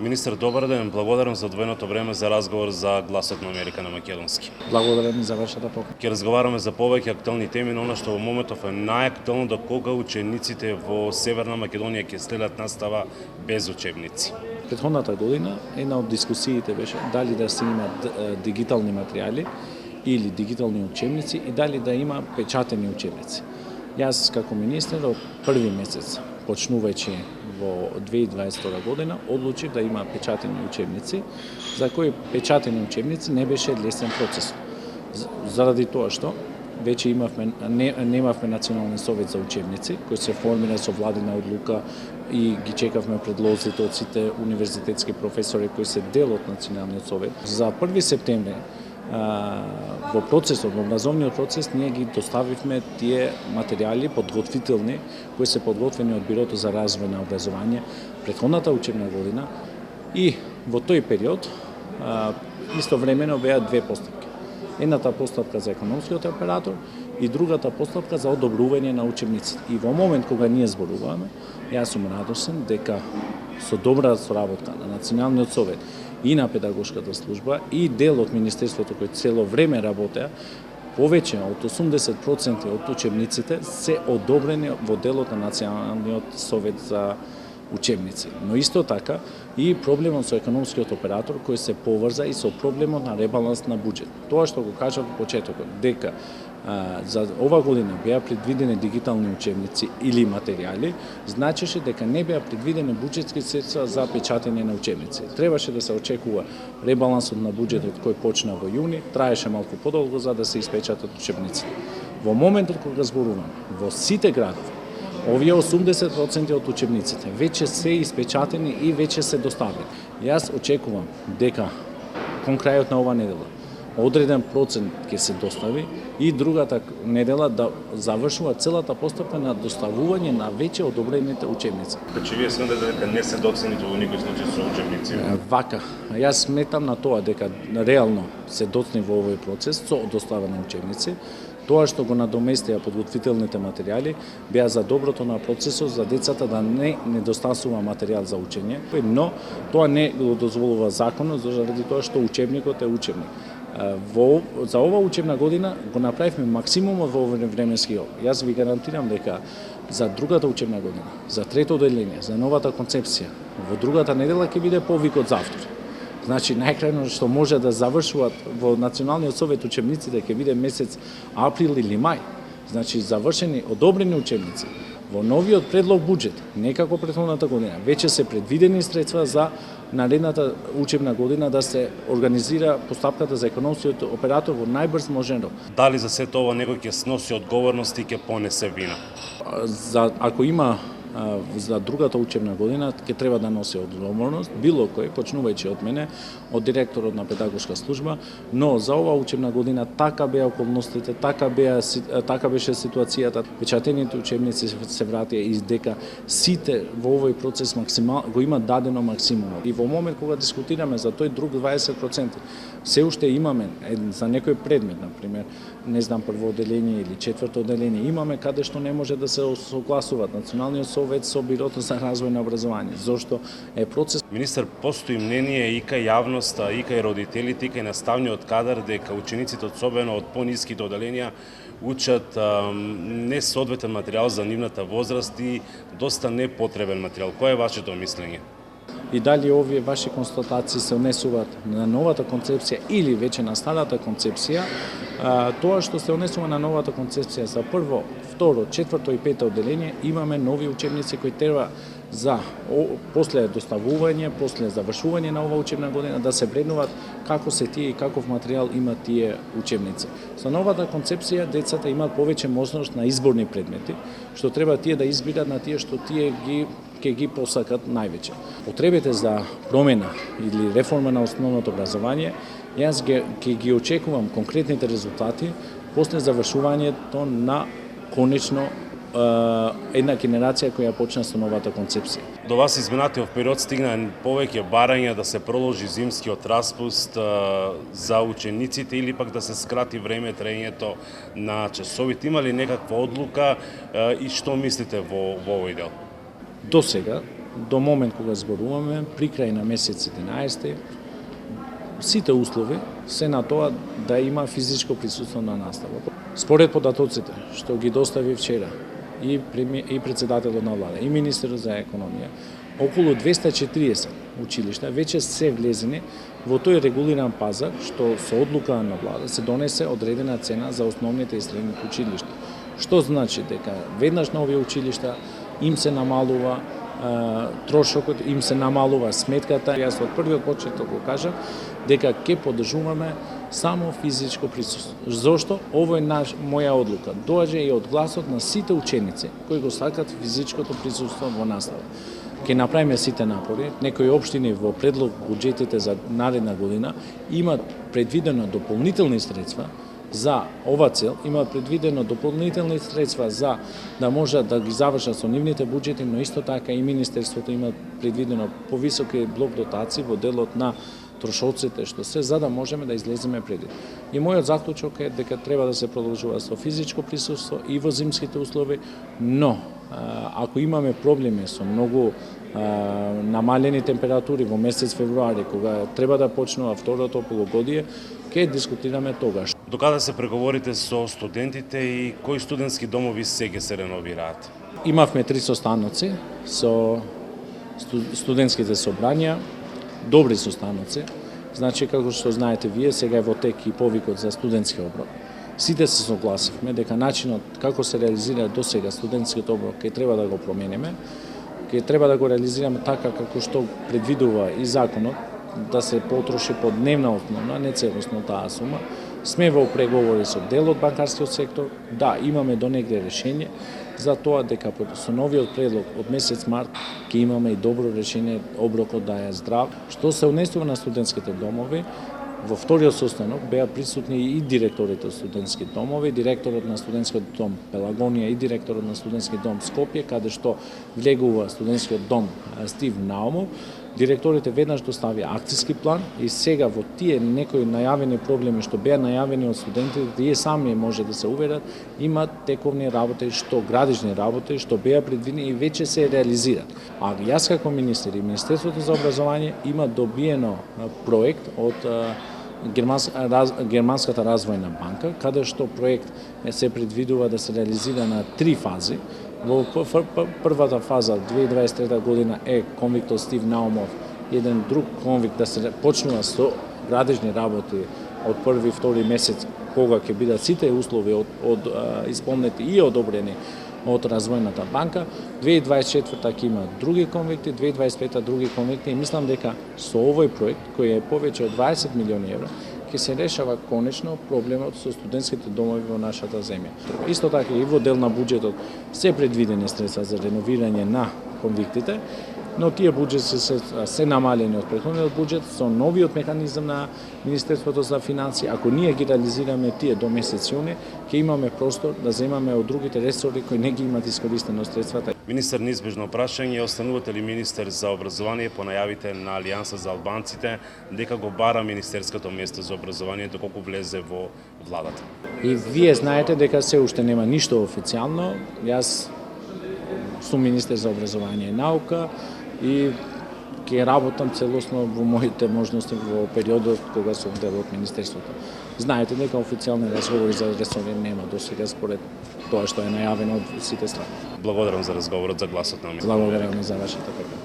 Министер, добар ден. Благодарам за одвоеното време за разговор за Гласот на Америка на македонски. Благодарам за вашата покана. Ќе разговараме за повеќе актуелни теми, но она што во моментов е најактуелно да кога учениците во Северна Македонија ќе следат настава без учебници. Претходната година една од дискусиите беше дали да се има дигитални материјали или дигитални учебници и дали да има печатени учебници. Јас како министер од први месец, почнувајќи во 2022 година, одлучив да има печатени учебници, за кои печатени учебници не беше лесен процес. Заради тоа што веќе немавме Национален совет за учебници, кој се формира со владина одлука и ги чекавме предлозите од сите универзитетски професори кои се дел од Националниот совет. За 1 септември во процесот, во образовниот процес, ние ги доставивме тие материјали подготвителни, кои се подготвени од Бирото за развој на образование претходната учебна година и во тој период истовремено беа две постапки. Едната постапка за економскиот оператор и другата постапка за одобрување на учебниците. И во момент кога ние зборуваме, јас сум радосен дека со добра соработка на Националниот совет и на педагошката служба и дел од Министерството кој цело време работеа, повеќе од 80% од учебниците се одобрени во делот на Националниот совет за учебници. Но исто така и проблемот со економскиот оператор кој се поврза и со проблемот на ребаланс на буџет. Тоа што го кажав во почетокот, дека за ова година беа предвидени дигитални учебници или материјали, значеше дека не беа предвидени буџетски средства за печатење на учебници. Требаше да се очекува ребалансот на буџетот кој почна во јуни, траеше малку подолго за да се испечатат учебници. Во моментот кога зборуваме, во сите градови, овие 80% од учебниците веќе се испечатени и веќе се доставени. Јас очекувам дека кон крајот на ова недела одреден процент ќе се достави и другата недела да завршува целата постапка на доставување на веќе одобрените учебници. Значи вие сметате дека не се доцените во никој случај со учебници? Вака, јас сметам на тоа дека реално се доцни во овој процес со достава на учебници. Тоа што го надоместија подготвителните материјали беа за доброто на процесот, за децата да не недостасува материјал за учење, но тоа не го дозволува законот заради тоа што учебникот е учебник. За ова учебна година го направивме максимумот во овој временски рок. Јас ви гарантирам дека за другата учебна година, за трето одделение, за новата концепција, во другата недела ќе биде повикот за автор. Значи, најкрајно што може да завршуваат во Националниот совет учебниците ќе биде месец април или мај. Значи, завршени, одобрени учебници. Во новиот предлог буџет, не како претходната година, веќе се предвидени средства за наредната учебна година да се организира постапката за економскиот оператор во најбрз можен рок. Дали за сето ова некој ќе сноси одговорност и ќе понесе вина? Ако има за другата учебна година ќе треба да носи одговорност било кој, почнувајќи од мене, од директорот на педагошка служба, но за ова учебна година така беа околностите, така беше ситуацијата. Печатените учебници се вратија и дека сите во овој процес го има дадено максимум. И во момент кога дискутираме за тој друг 20%, се уште имаме за некој предмет, например, не знам, прво одделение или четврто одделение, имаме каде што не може да се согласуваат Националниот совет со Бирото за развој на образование. Зошто е процес. Министер, постои мнение и кај јавноста, и кај родителите, и кај наставниот кадар дека учениците особено од пониските одделенија учат несоодветен материјал за нивната возраст и доста непотребен материјал. Кој е вашето мислење? И дали овие ваши констатации се унесуваат на новата концепција или веќе на старата концепција, тоа што се унесува на новата концепција за прво, второ, четврто и пето одделение имаме нови учебници кои треба за после доставување, после завршување на ова учебна година да се вреднуваат како се тие и каков материјал има тие учебници. За новата концепција децата имаат повеќе можност на изборни предмети, што треба тие да избират на тие што тие ќе ги посакат највеќе. Потребите за промена или реформа на основното образование, јас ќе ги очекувам конкретните резултати после завршувањето на конечно една генерација која почна со новата концепција. До вас изминатиот период стигна повеќе барања да се проложи зимскиот распуст за учениците или пак да се скрати време траењето на часовите. Има ли некаква одлука и што мислите во овој дел? До сега до момент кога зборуваме, при крај на месец 11, сите услови се на тоа да има физичко присуство на настава. Според податоците што ги достави вчера и председателот на влада, и министерот за економија, околу 240 училишта веќе се влезени во тој регулиран пазар што со одлука на влада се донесе одредена цена за основните и средните училишта. Што значи дека веднаш на овие училишта им се намалува трошокот, им се намалува сметката. Јас од првиот почеток го кажав дека ќе поддржуваме само физичко присуство. Зошто? Ово е моја одлука. Доаѓа и од гласот на сите ученици кои го сакат физичкото присуство во настава. Ќе направиме сите напори. Некои општини во предлог буџетите за наредна година имаат предвидено дополнителни средства за ова цел, имаат предвидено дополнителни средства за да можат да ги завршат со нивните буџети, но исто така и Министерството има предвидено повисоки блок дотации во делот на трошоците што се, за да можеме да излеземе преди. И мојот заклучок е дека треба да се продолжува со физичко присуство и во зимските услови, но ако имаме проблеми со многу намалени температури во месец февруари, кога треба да почнува второто полугодие, ќе дискутираме тогаш. Докаде се преговорите со студентите и кои студентски домови сега се реновираат? Имавме 3 состаноци со студентските собрања, добри состаноци. Значи, како што знаете вие, сега е во тек и повикот за студентски оброк. Сите се согласивме дека начинот како се реализира досега студентскиот оброк ќе треба да го промениме, ќе треба да го реализираме така како што предвидува и законот, да се потроши по дневна основа, не целосно таа сума. Сме во преговори со дел од банкарскиот сектор, да, имаме до негде решение за тоа дека со новиот предлог од месец март ќе имаме и добро решение, оброкот да е здрав. Што се однесува на студентските домови, во вториот состанок беа присутни и директорите од студентски домови, директорот на студентскиот дом Пелагонија и директорот на студентскиот дом Скопје, каде што влегува студентскиот дом Стив Наумов. Директорите веднаш доставија акцијски план и сега во тие некои најавени проблеми што беа најавени од студентите, тие сами може да се уверат, имаат тековни работи, градични работи, што беа предвидени и веќе се реализираат. А јас како министер и Министерството за образование има добиено проект од Германската развојна банка, каде што проект се предвидува да се реализира на 3 фази. Во првата фаза 2023 година е конвиктот Стив Наумов, еден друг конвикт да се почнува со градежни работи од први и втори месец, кога ќе бидат сите услови од исполнети и одобрени од Развојната банка. 2024 ќе има други конвикти, 2025 други конвикти и мислам дека со овој проект, кој е повеќе од 20 милиони евра, ќе се решава конечно проблемот со студентските домови во нашата земја. Исто така и во дел на буџетот се предвидени средства за реновирање на конвиктите, но тие буџети се намалени од претходниот буџет со новиот механизам на Министерството за финансии. Ако ние ги реализираме тие до месец јуни, ќе имаме простор да земаме од другите ресори кои не ги имаат искористено средствата. Министер, неизбежно прашање, останувате ли министер за образование по најавите на Алијанса за албанците дека го бара министерското место за образование доколку влезе во владата? И вие знаете дека се уште нема ништо официјално. Јас сум министер за образование и наука и ќе работам целосно во моите можности во периодот кога сум дел од Министерството. Знаете дека официјални разговори за ресори нема досега според тоа што е најавено од сите страни. Благодарам за разговорот, за гласот на ми. Благодарам за вашата препорка.